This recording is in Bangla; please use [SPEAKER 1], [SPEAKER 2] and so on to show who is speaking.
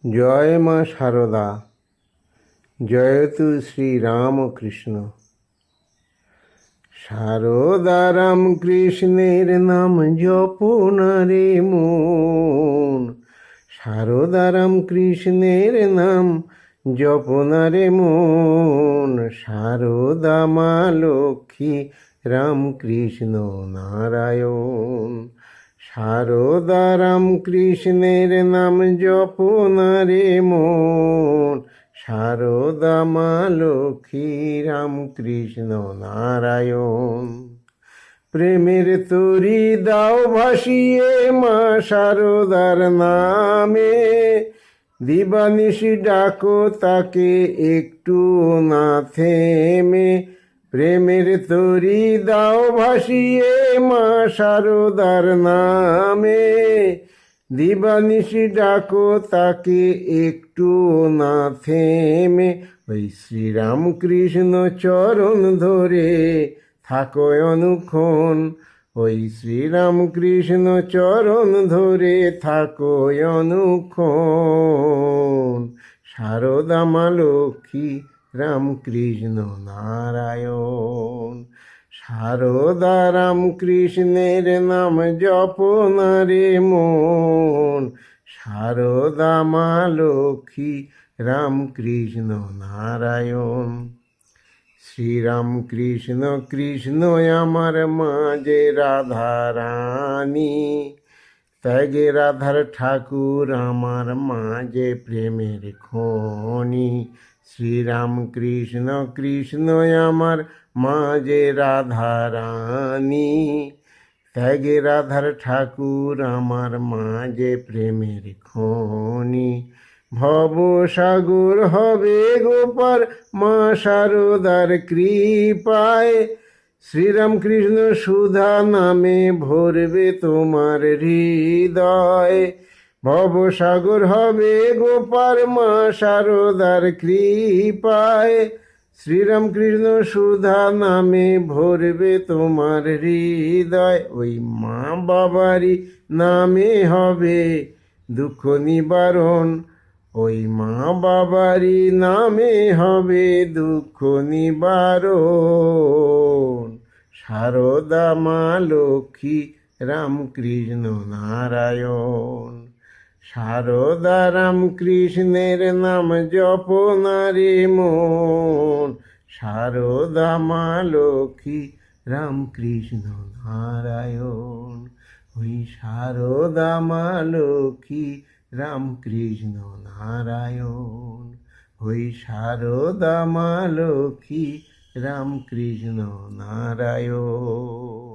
[SPEAKER 1] জয় মা সারদা, জয়তু শ্রীরামকৃষ্ণ। সারদা রামকৃষ্ণের নাম জপন রে মন, সারদা রামকৃষ্ণের নাম জপন রে মন। সারদা মা লক্ষ্মী রামকৃষ্ণ নারায়ণ। সারদা রামকৃষ্ণের নাম জপন রে মন। সারদা মা লক্ষ্মী রামকৃষ্ণ নারায়ণ। প্রেমের তরি দাও ভাসিয়ে মা সারদার নামে, দিবানিশি ডাকো তাকে একটু না থেমে। প্রেমের তরি দাও ভাসিয়ে মা সারদার নামে, দিবানিশি ডাকো তাকে একটু না থেমে। ওই শ্রীরামকৃষ্ণ চরণ ধরে থাকো অনুক্ষণ, ওই শ্রীরামকৃষ্ণ চরণ ধরে থাকো অনুক্ষণ। সারদা মা লক্ষ্মী রামকৃষ্ণ নারায়ণ। সারদা রামকৃষ্ণের নাম জপন রে মন। সারদা মা লক্ষ্মী রামকৃষ্ণ নারায়ণ। শ্রীরামকৃষ্ণ কৃষ্ণ আমার মাঝে রাধা রানী, ত্যাগে রাধার ঠাকুর আমার মাঝে প্রেমের খনি। শ্রীরামকৃষ্ণ কৃষ্ণ আমার মাঝে রাধা রানী, ত্যাগে রাধার ঠাকুর আমার মাঝে প্রেমের খনি। ভবসাগর হবে গোপার মা সারদার কৃপায়, শ্রীরামকৃষ্ণ সুধা নামে ভরবে তোমার হৃদয়। ভবসাগর হবে গোপার মা সারদার কৃপায়, শ্রীরামকৃষ্ণ সুধা নামে ভরবে তোমার হৃদয়। ওই মা বাবারই নামে হবে দুঃখ নিবারণ, ওই মা বাবারই নামে হবে দুঃখ নিবারণ। সারদা মা লক্ষ্মী রামকৃষ্ণ নারায়ণ। সারদা রামকৃষ্ণের নাম জপন রে মন। সারদা মা লক্ষ্মী রামকৃষ্ণ নারায়ণ। ওই সারদা মা লক্ষ্মী রামকৃষ্ণ নারায়ণ। ওই সারদা মা লক্ষ্মী রামকৃষ্ণ নারায়ণ।